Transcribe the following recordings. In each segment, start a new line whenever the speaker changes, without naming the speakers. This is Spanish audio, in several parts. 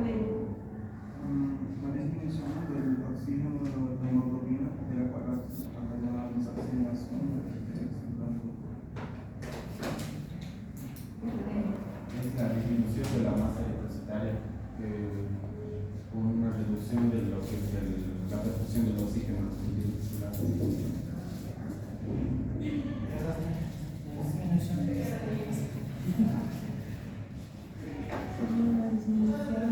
anemia?
La disminución del oxígeno de la hemoglobina, de la cual llamamos oxigenación.
Es la disminución de la masa depositaria con una reducción de lo que es la perfusión del oxígeno en los tejidos musculares.
Una disminución de la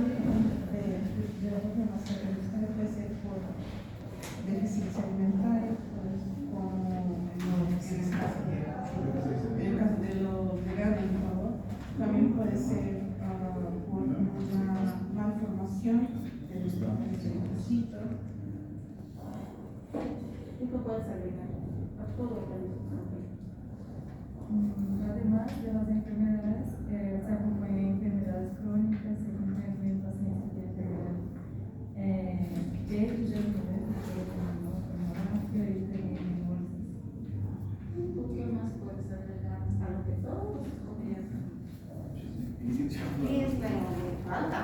masa depositaria puede ser por déficits alimentarios, pues, como en el caso de los veganos, por favor, también puede ser por una malformación del linfocito.
Esto puede agregar a todo el organismo.
Además de las enfermedades, se acompañan enfermedades crónicas, se acompañan pacientes que tienen déficit de hemorragia y también hemorragia.
¿Qué más puedes agregar a lo que todos comienzan?
¿Qué es la falta?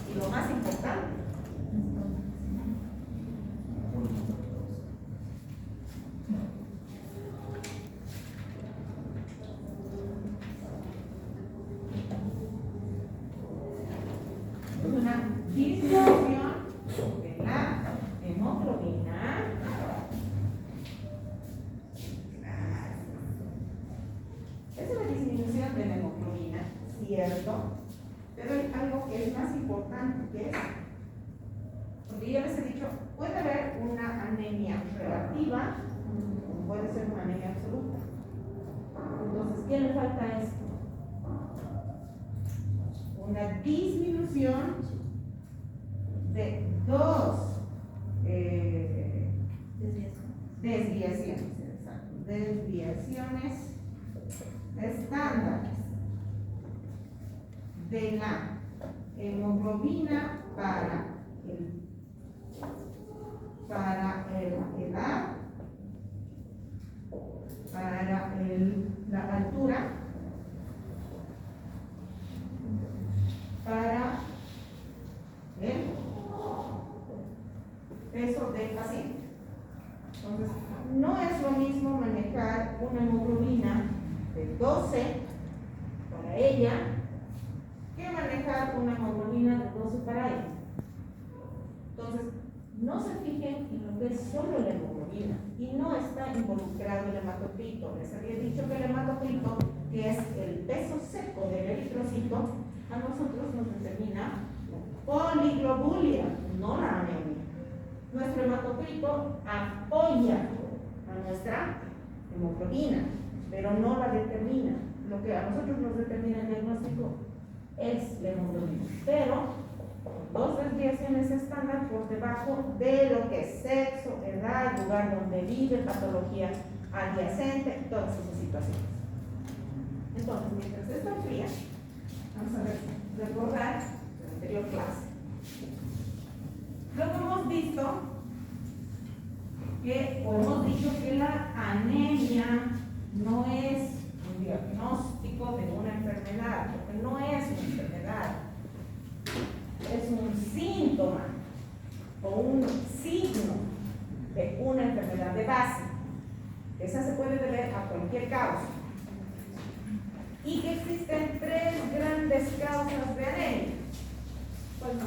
Y lo más importante. Una disminución de la hemoglobina. Es una disminución de la hemoglobina, cierto, pero hay algo que es más importante, que es, porque yo les he dicho, puede haber una anemia relativa, como puede ser una anemia absoluta. Entonces, ¿qué le falta a esto? Una disminución de dos desviaciones estándares de la hemoglobina para edad, para la altura, para el peso del paciente. Entonces, no es lo mismo manejar una hemoglobina de 12 para ella que manejar una hemoglobina de 12 para ella. Entonces, no se fijen en lo que es solo la hemoglobina y no está involucrado el hematocrito. Les había dicho que el hematocrito, que es el peso seco del eritrocito, a nosotros nos determina poliglobulia, no la anemia. Nuestro hematocrito apoya a nuestra hemoglobina, pero no la determina. Lo que a nosotros nos determina el diagnóstico es la hemoglobina, pero dos desviaciones estándar por debajo de lo que es sexo, edad, lugar donde vive, patología adyacente, todas esas situaciones. Entonces, mientras esto enfría, vamos a recordar la anterior clase. Lo que hemos visto o hemos dicho que la anemia no es un diagnóstico de una enfermedad, porque no es una enfermedad, es un síntoma o un signo de una enfermedad de base. Esa se puede deber a cualquier causa. Y que existen tres grandes causas de anemia. ¿Cuál más?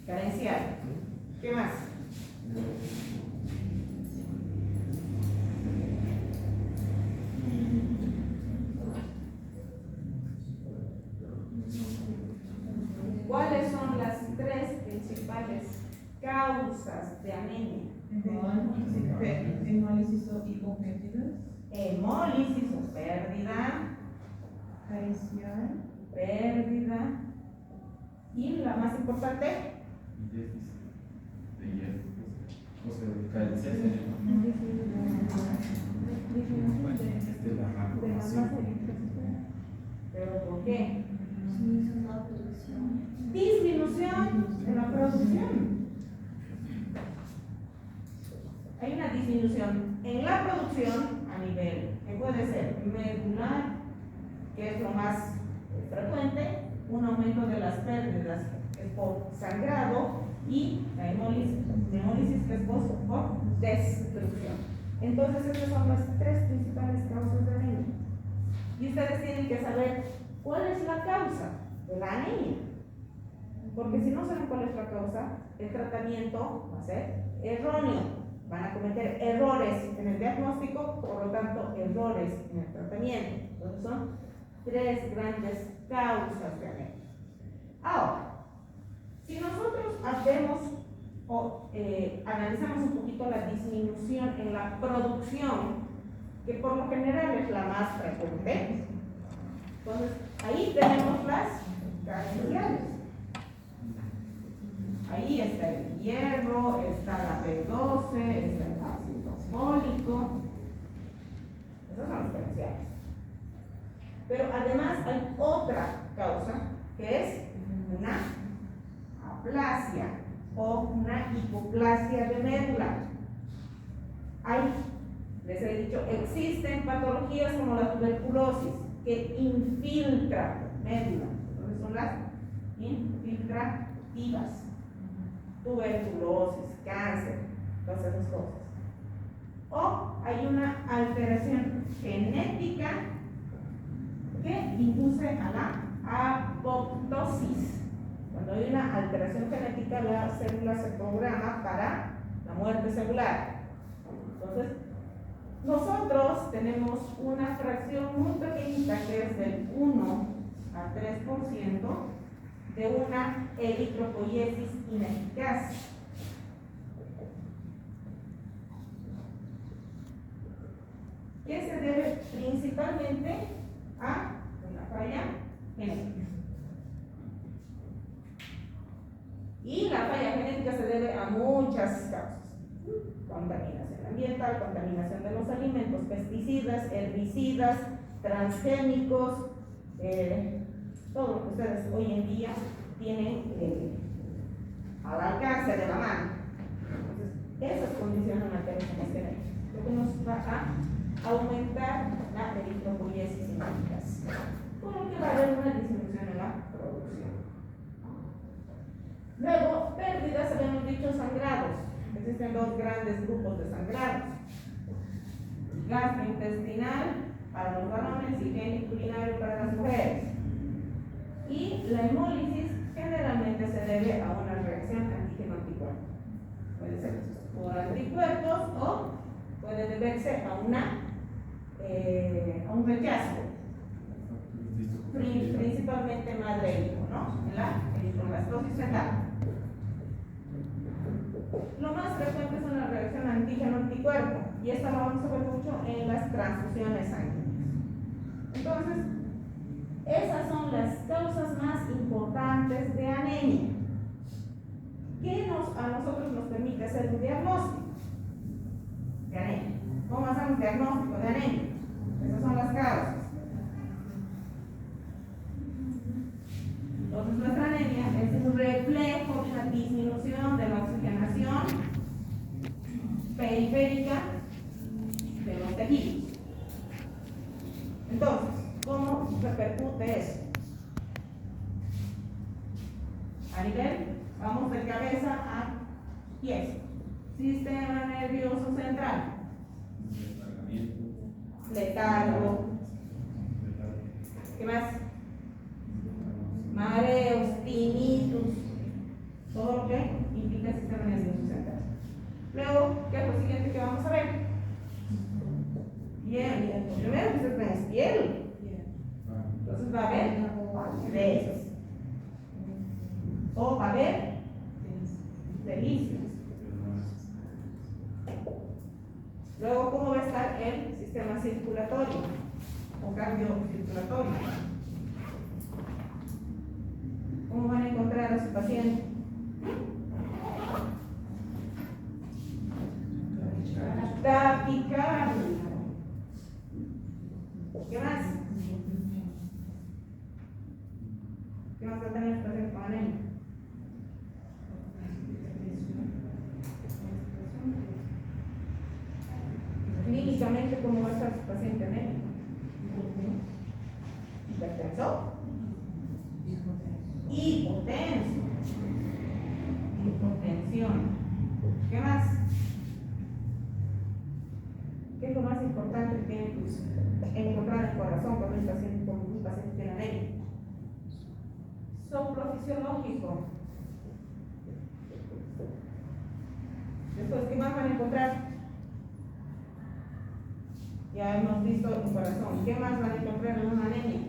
Carencial. ¿Qué más? ¿Cuáles son las tres principales causas de anemia?
Hemólisis o hipopérdidas.
Hemólisis o pérdida.
Carencial.
Pérdida. Y la más importante,
De hierro. O sea, carencias en la malformación.
¿pero por qué? Disminución de la producción. Hay una disminución en la producción a nivel que puede ser medular, que es lo más es frecuente, un aumento de las pérdidas es por sangrado y la hemólisis que es por destrucción. Entonces esas son las tres principales causas de anemia. Y ustedes tienen que saber cuál es la causa de la anemia. Porque si no saben cuál es la causa, el tratamiento va a ser erróneo. Van a cometer errores en el diagnóstico, por lo tanto, errores en el tratamiento. Entonces son tres grandes causas de anemia. Ahora, si nosotros hacemos o analizamos un poquito la disminución en la producción, que por lo general es la más frecuente, entonces ahí tenemos las carenciales. Ahí está el hierro, está la B12, está el ácido fólico. Esas son las carenciales. Pero además hay otra causa que es una aplasia o una hipoplasia de médula. Les he dicho, existen patologías como la tuberculosis que infiltra médula. Entonces son las infiltrativas. Tuberculosis, cáncer, todas esas cosas. O hay una alteración genética que induce a la apoptosis. Cuando hay una alteración genética, la célula se programa para la muerte celular. Entonces, nosotros tenemos una fracción muy pequeñita que es del 1 a 3% de una eritropoiesis ineficaz. Que se debe principalmente a una falla genética. Y la falla genética se debe a muchas causas: contaminación ambiental, contaminación de los alimentos, pesticidas, herbicidas, transgénicos, todo lo que ustedes hoy en día tienen al alcance de la mano. Entonces, esas condiciones materiales genéticas, lo que nos va a aumentar la eritropoiesis ineficaz, por lo que va a haber una disminución en la producción. Luego, pérdidas, habíamos dicho sangrados. Existen dos grandes grupos de sangrados: gastrointestinal para los varones y geniculinario para las mujeres. Y la hemólisis generalmente se debe a una reacción antígeno-anticuerpo. Puede ser por anticuerpos o puede deberse a un rechazo, principalmente madre e hijo, ¿no? En la eritroplastosis fetal. Lo más frecuente es una reacción antígeno-anticuerpo, y esta lo vamos a ver mucho en las transfusiones sanguíneas. Entonces, esas son las causas más importantes de anemia, que a nosotros nos permite hacer un diagnóstico de anemia. ¿Cómo hacemos un diagnóstico de anemia? Esas son las causas. Entonces, nuestra anemia es un reflejo de una disminución de la oxigenación periférica de los tejidos. Entonces, ¿cómo repercute eso? A nivel, vamos de cabeza a pies. Sistema nervioso central. Letargo. ¿Qué más? Mareos, tinnitus, todo lo que implica el sistema nervioso central. Luego, ¿qué es lo siguiente que vamos a ver? Bien, lo primero que se trae es piel. Entonces va a haber acidez. O va a haber delicias. Luego, ¿cómo va a estar el sistema circulatorio o cardiocirculatorio? ¿Cómo van a encontrar a su paciente? Taquicardia. ¿Qué más? ¿Qué más va a tener el paciente con anemia? Clínicamente, ¿cómo va a estar su paciente anémico? Hipertenso, Hipotenso. Hipotensión. ¿Qué más? ¿Qué es lo más importante que tiene que encontrar el corazón cuando un paciente tiene anemia? Soplo fisiológico. Después, ¿qué más van a encontrar? Ya hemos visto el corazón. ¿Qué más van a encontrar en una anemia?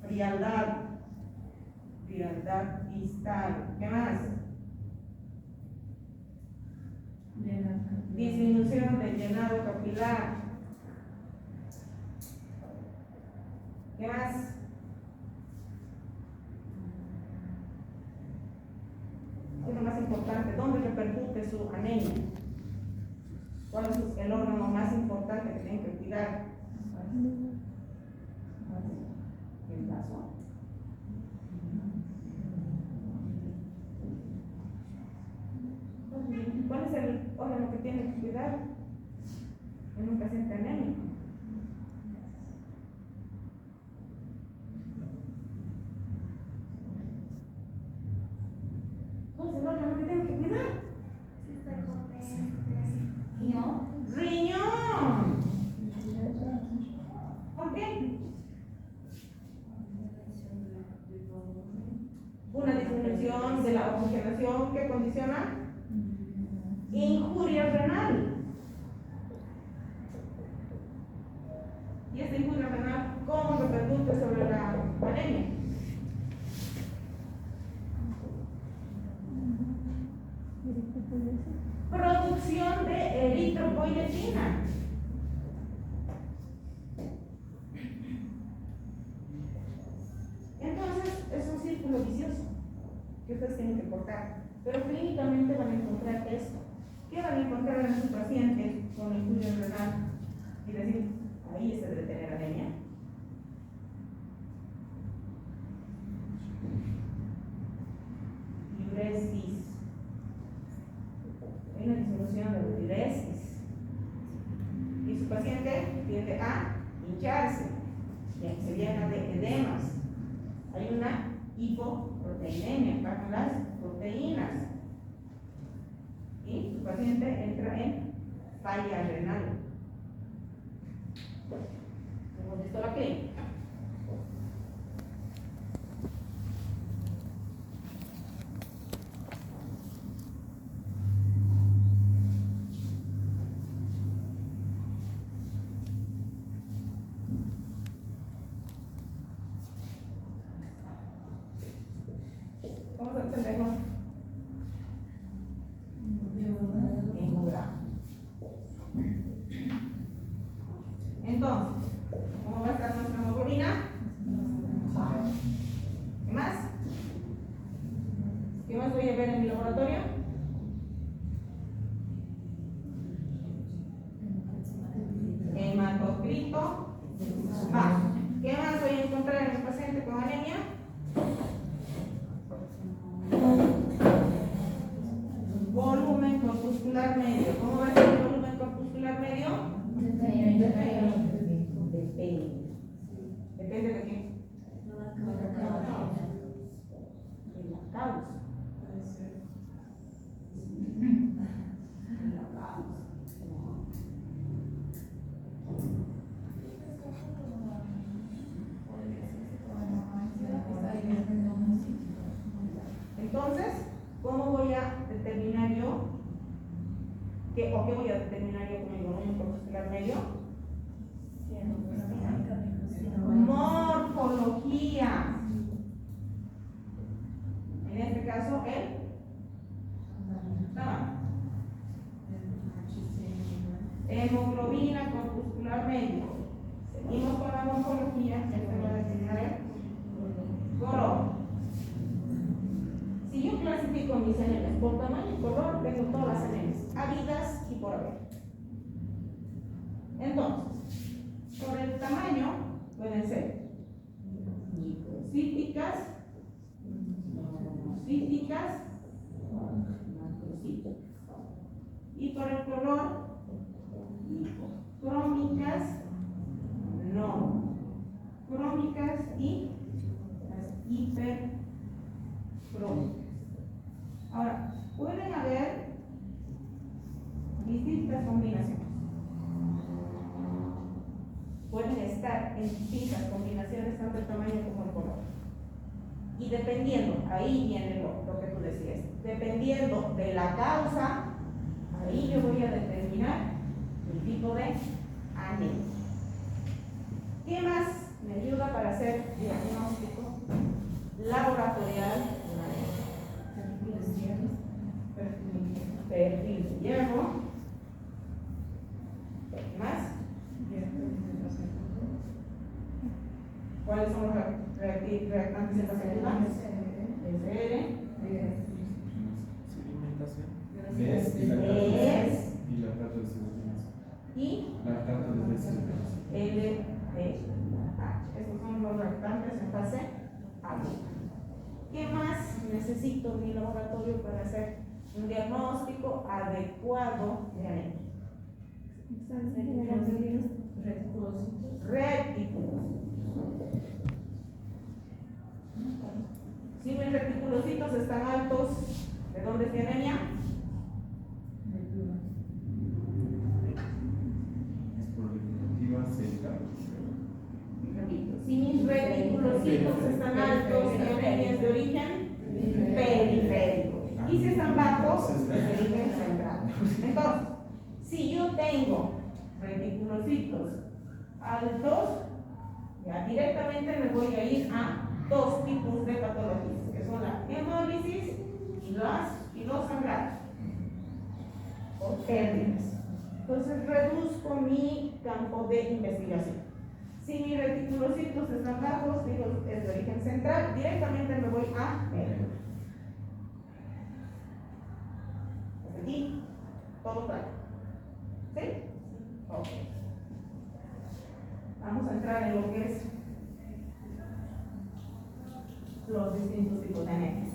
Frialdad. Frialdad distal. ¿Qué más? Disminución del llenado capilar. ¿Qué más? ¿Qué es lo más importante? ¿Dónde repercute su anemia? ¿Cuál es el órgano más importante que tienen que cuidar? El vaso. ¿Cuál es el órgano que tienen que cuidar en un paciente anémico? ¿Cuál es el órgano que tienen que cuidar? Riñón. ¿Por qué? Una disminución de la oxigenación que condiciona injuria renal. Y esta injuria renal, ¿cómo repercute sobre la anemia? Producción de eritropoyetina. Entonces es un círculo vicioso que ustedes tienen que cortar, pero clínicamente van a encontrar esto. ¿Qué van a encontrar en su paciente con injuria renal? Y decir, ahí se debe tener anemia. Diuresis. Hay una disminución de la diuresis. Y su paciente tiende a hincharse, se llena de edemas. Hay una hipoproteinemia, bajan las proteínas. Y su paciente entra en falla renal. Hemos visto la clínica. ¿Cómo se entendemos? Entonces, ¿cómo va a estar nuestra hemoglobina? ¿Qué más? ¿Qué más voy a ver en mi laboratorio? Hematocrito bajo. ¿Qué más voy a encontrar en el paciente con anemia? Volumen corpuscular medio. ¿Cómo va a ser el volumen corpuscular medio? Depende de qué. De la causa. De la causa. Entonces, ¿cómo voy a determinar yo qué voy a determinar yo con el volumen corpuscular medio? Morfología. En este caso, el tamaño. Hemoglobina corpuscular medio. Seguimos con la morfología. Este va a determinar el color. Si yo clasifico mis anemias por tamaño y color, tengo todas las anemias, habidas y por haber. Entonces, por el tamaño pueden ser microcíticas, monocíticas, macrocíticas. Y por el color, hipocrómicas, pueden haber distintas combinaciones. Pueden estar en distintas combinaciones, tanto el tamaño como el color. Y dependiendo, ahí viene lo que tú decías, dependiendo de la causa, ahí yo voy a determinar el tipo de anemia. ¿Qué más me ayuda para hacer diagnóstico laboratorial de la anemia? Perfil de hierro. ¿Qué más? ¿Cuáles son los reactantes de esta célula? SR.
¿Ves? Y lactato de desidrogenación.
Y
Lactato de desidrogenación.
LDH. Estos son los reactantes en fase aguda. ¿Qué más necesito en mi laboratorio para hacer un diagnóstico adecuado de anemia? Retículos. Si mis reticulocitos están altos, ¿de dónde es mi anemia?
Es proliferativa célica.
Repito, si mis reticulocitos están altos, mi anemia es de origen periférico. Y si están bajos, es de origen central. Entonces, si yo tengo reticulocitos altos, ya directamente me voy a ir a dos tipos de patologías, que son la hemólisis y los sangrados o pérdidas. Entonces reduzco mi campo de investigación. Si mis reticulocitos están bajos, digo, es de origen central, directamente me voy a médula. Hasta aquí, todo claro. ¿Sí? Ok. Vamos a entrar en lo que es los distintos tipos de anemias.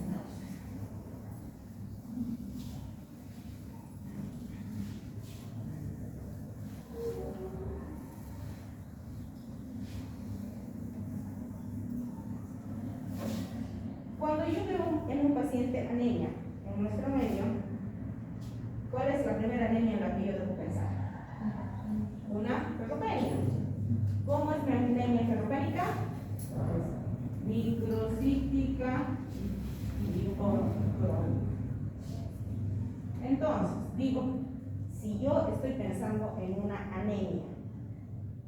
Cuando yo veo en un paciente anemia en nuestro medio, ¿cuál es la primera anemia en la que yo debo pensar? Una ferropenia. ¿Cómo es mi anemia ferropénica? Microcítica y crónica. Entonces, digo, si yo estoy pensando en una anemia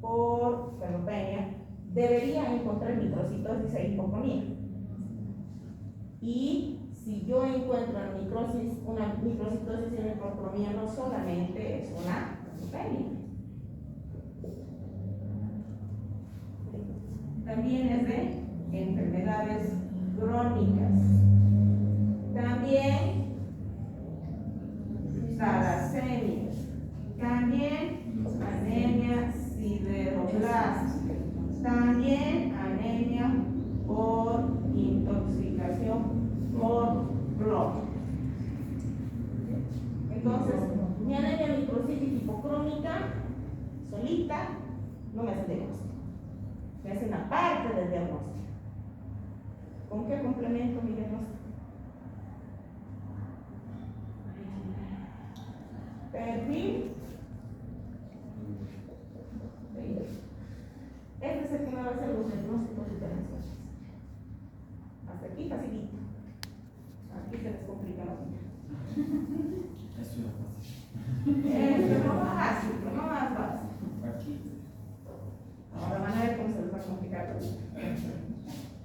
por ferropenia, debería encontrar microcitosis e hipocronía. Y si yo encuentro una microcitosis y una hipocronía, no solamente es una ferropenia. También es de enfermedades crónicas. También talasemias. También anemia sideroblástica. También anemia por intoxicación por plomo. Entonces, mi anemia microcítica hipocrónica solita no me hace diagnóstico. Me hace una parte del diagnóstico. ¿Con qué complemento mi diagnóstico? Perfil. Este es el que me va a hacer los diagnósticos diferenciales. Hasta aquí facilito. Aquí se les complica la vida.
Eso es fácil.
Es lo más fácil, lo más fácil.
Aquí.
Ahora van a ver cómo se les va a complicar la vida.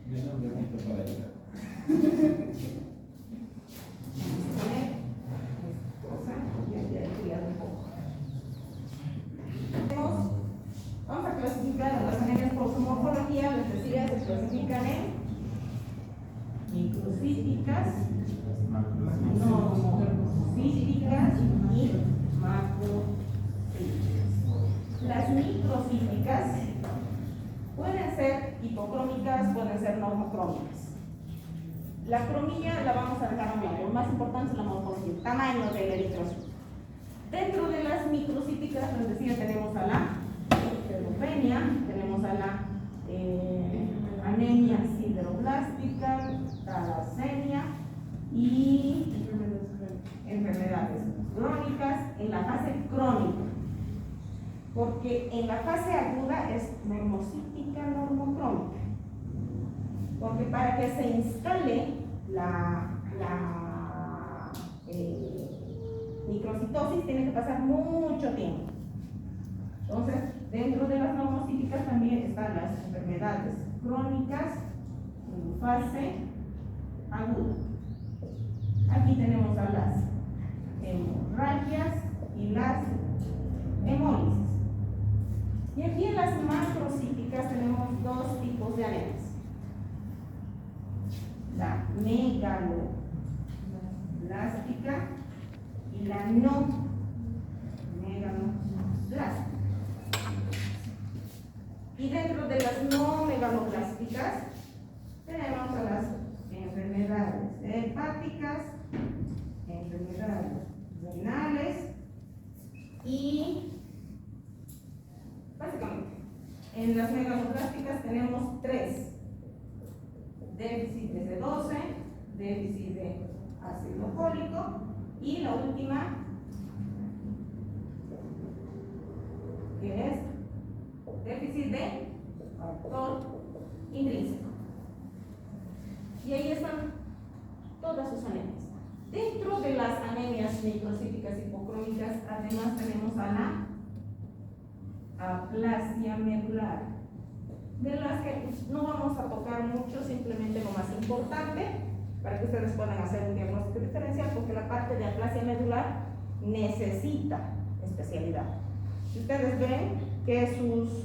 Yo no me meto para ayudar.
Vamos a clasificar las anemias por su morfología. Les decía, se clasifican en microcíticas, cíticas y macrocíticas. Las microcíticas pueden ser hipocrómicas, pueden ser normocrómicas. La cromía la vamos a dejar a un lado. Lo más importante es la morfología, el tamaño del eritrocito. Dentro de las microcíticas, les decía, tenemos a la ferropenia, tenemos a la anemia sideroblástica, talasemia y en la fase crónica, porque en la fase aguda es normocítica, normocrónica, porque para que se instale la microcitosis tiene que pasar mucho tiempo. Entonces, dentro de las normocíticas también están las enfermedades crónicas en fase aguda. Aquí tenemos a las hemorragias y las hemólisis. Y aquí en las macrocíticas tenemos dos tipos de anemias. La megaloblástica y la no megaloblástica. Y dentro de las no megaloblásticas tenemos a las enfermedades hepáticas, enfermedades renales y básicamente en las megaloblásticas tenemos tres: déficit de C12, déficit de ácido fólico y la última, que es déficit de factor intrínseco. Y ahí están todas sus anemias. Dentro de las anemias microcíticas hipocrómicas, además tenemos a la aplasia medular, de las que no vamos a tocar mucho, simplemente lo más importante para que ustedes puedan hacer un diagnóstico diferencial, porque la parte de aplasia medular necesita especialidad. Si ustedes ven que sus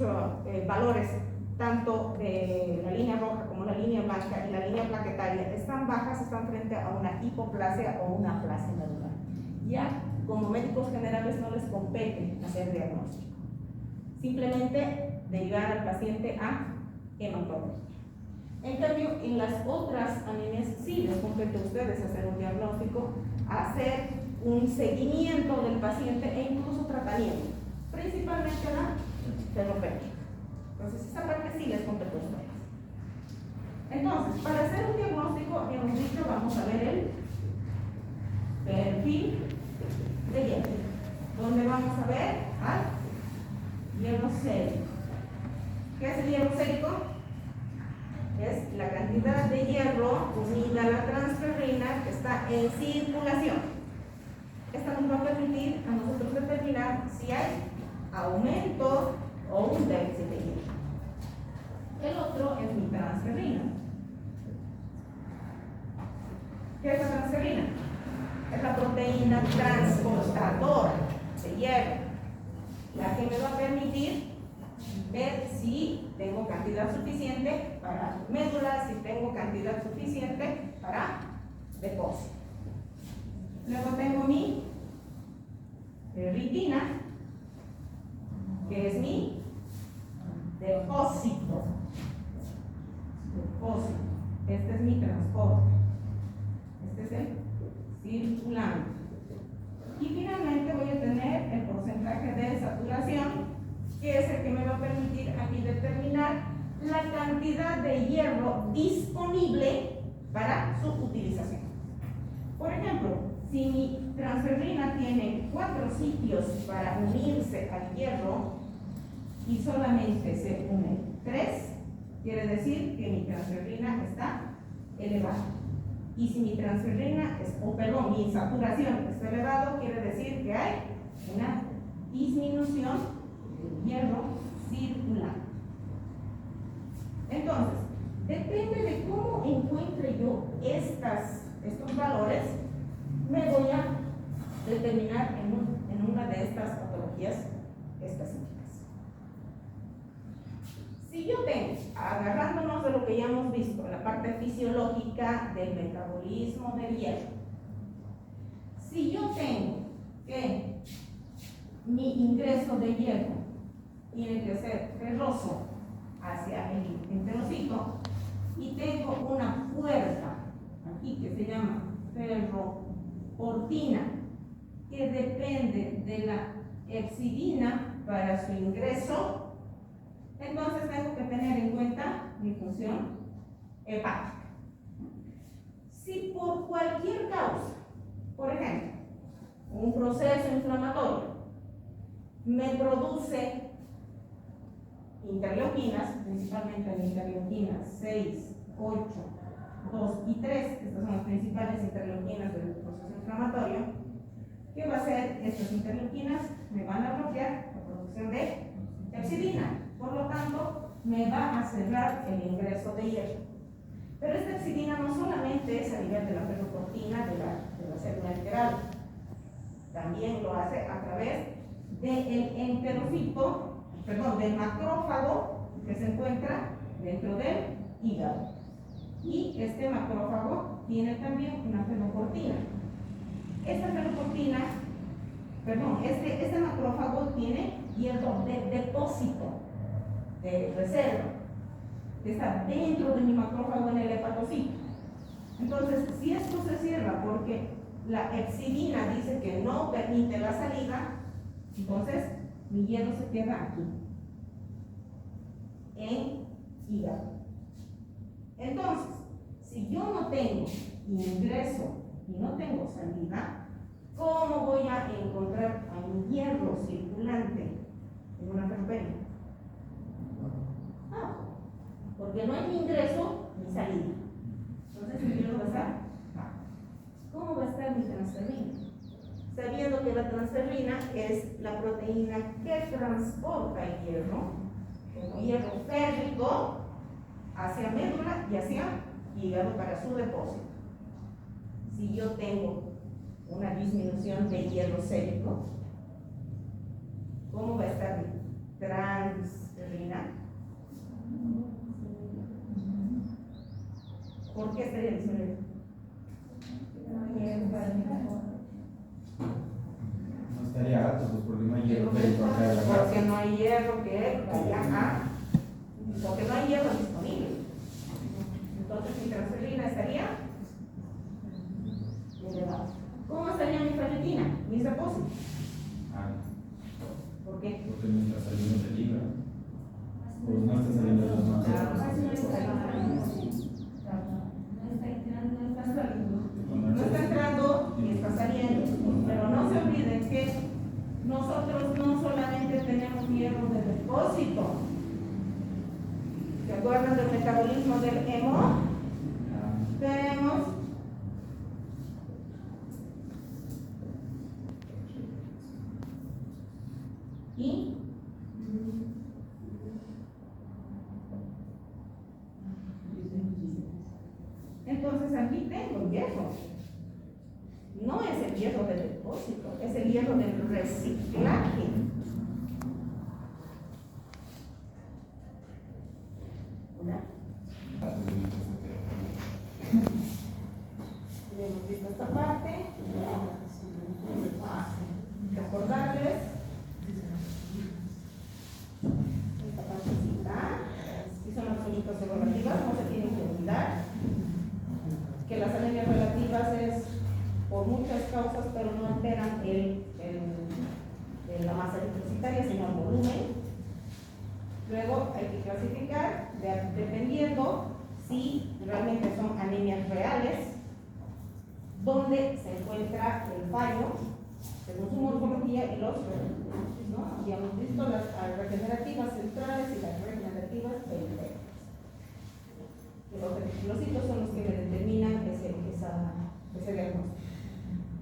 valores, tanto de la línea roja como la línea blanca y la línea plaquetaria, están bajas, están frente a una hipoplasia o una aplasia medular. Ya como médicos generales no les compete hacer diagnóstico, simplemente derivar al paciente a hematología. En cambio, en las otras anemias sí les compete a ustedes hacer un diagnóstico, hacer un seguimiento del paciente e incluso tratamiento, principalmente la ferropénica. Entonces, esa parte sí les compete a ustedes. Entonces, para hacer un diagnóstico, habíamos dicho, vamos a ver el perfil de hierro, donde vamos a ver al hierro sérico. ¿Qué es el hierro sérico? Es la cantidad de hierro unida a la transferrina que está en circulación. Esta nos va a permitir a nosotros determinar si hay aumento o un déficit de hierro. El otro es mi transferrina. ¿Qué es la transferrina? Es la proteína transportadora de hierro, la que me va a permitir ver si tengo cantidad suficiente para médula, si tengo cantidad suficiente para depósito. Luego tengo mi ferritina, que es mi depósito. Este es mi transporte. Este es el circulante. Y finalmente voy a tener el porcentaje de saturación, que es el que me va a permitir a mí determinar la cantidad de hierro disponible para su utilización. Por ejemplo, si mi transferrina tiene 4 sitios para unirse al hierro y solamente se une 3, quiere decir que mi transferrina está elevada. Y si mi transferrina, mi saturación está elevado, quiere decir que hay una disminución del hierro circulante. Entonces, depende de cómo encuentre yo estos valores, me voy a determinar en una de estas patologías específicas. Si yo tengo, agarrándonos de lo que ya hemos visto, la parte fisiológica del metabolismo del hierro, si yo tengo que mi ingreso de hierro tiene que ser ferroso hacia el enterocito y tengo una puerta aquí que se llama ferroportina, que depende de la hepcidina para su ingreso, entonces tengo que tener en cuenta mi función hepática. Si por cualquier causa, por ejemplo, un proceso inflamatorio me produce interleuquinas, principalmente la interleuquinas 6, 8, 2 y 3, estas son las principales interleuquinas del proceso inflamatorio. ¿Qué va a hacer? Estas interleuquinas me van a bloquear la producción de epsidina, por lo tanto me va a cerrar el ingreso de hierro. Pero esta epsidina no solamente es a nivel de la ferroportina de la célula enteral, también lo hace a través del enterocito, perdón, del macrófago que se encuentra dentro del hígado. Y este macrófago tiene también una ferroportina. Esta ferroportina, perdón, este macrófago tiene hierro de depósito, de reserva, que está dentro de mi macrófago en el hepatocito. Entonces, si esto se cierra porque la epsidina dice que no permite la salida, entonces mi hierro se queda aquí, en hígado. Entonces, si yo no tengo ingreso y no tengo salida, ¿cómo voy a encontrar a un hierro circulante en una ferropenia? Porque no hay ni ingreso ni salida. Entonces mi hierro va a estar bajo. ¿Cómo va a estar mi transferrina? Sabiendo que la transferrina es la proteína que transporta el hierro férrico hacia médula y hacia hígado para su depósito. Si yo tengo una disminución de hierro sérico, ¿cómo va a estar mi transferrina? ¿Por qué estaría disminuyendo?
No estaría alto, pues porque no hay hierro férrico acá de la grasa.
Porque no hay hierro que vaya a, porque no hay hierro disponible. Entonces mi transferrina estaría elevada. ¿Cómo estaría mi ferritina? Mis depósitos. ¿Por qué?
Porque no está saliendo del hígado. Pues no está saliendo de los
No está entrando y está saliendo. Pero no se olviden que nosotros no solamente tenemos hierro de depósito. ¿Se acuerdan del metabolismo del hemo? Tenemos y entonces aquí tengo hierro. No es el hierro del depósito, es el hierro del reciclaje. ¿Una? Hemos visto esta parte. Recordarles esta partecita. Si son las únicas relativas, no se tienen que olvidar que las anemias relativas es por muchas causas, pero no alteran la masa eritrocitaria, sino el volumen. Luego hay que clasificar dependiendo si realmente son anemias reales, donde se encuentra el fallo según su morfología y los regenerativos, ¿no? Ya hemos visto las regenerativas centrales y las regenerativas periféricas. Los reticulocitos son los que me determinan ese diagnóstico.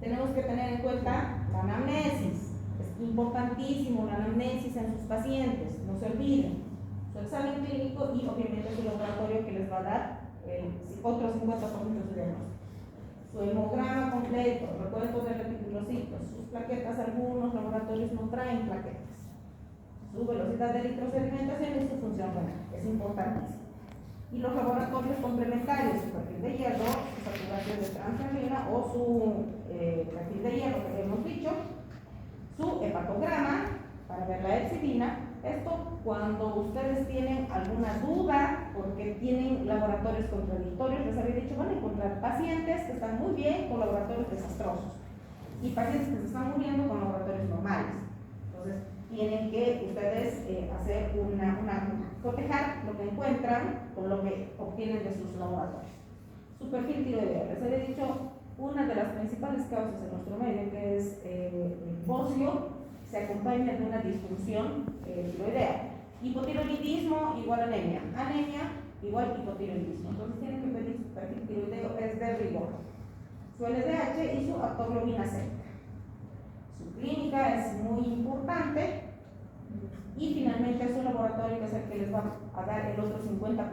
Tenemos que tener en cuenta la anamnesis. Es importantísimo la anamnesis en sus pacientes, no se olviden. Su examen clínico y obviamente su laboratorio que les va a dar otro 50% de su diagnóstico. Su hemograma completo, recuento de reticulocitos, sus plaquetas, algunos laboratorios no traen plaquetas. Su velocidad de eritrosedimentación y su función renal, es importantísimo. Y los laboratorios complementarios, su perfil de hierro, su saturación de transferrina o su perfil de hierro que hemos dicho, su hepatograma para ver la epsidina. Esto cuando ustedes tienen alguna duda porque tienen laboratorios contradictorios, les había dicho, van a encontrar pacientes que están muy bien con laboratorios desastrosos y pacientes que se están muriendo con laboratorios normales. Entonces tienen que ustedes hacer cotejar lo que encuentran con lo que obtienen de sus laboratorios. Su perfil tiroideo, les había dicho una de las principales causas en nuestro medio, que es el bocio, se acompaña de una disfunción tiroidea. Hipotiroidismo igual anemia, anemia igual hipotiroidismo. Entonces tienen que pedir su perfil tiroideo, es de rigor. Su LDH y su aptoglobina C. Su clínica es muy importante y finalmente su laboratorio, que es el que les va a dar el otro 50%.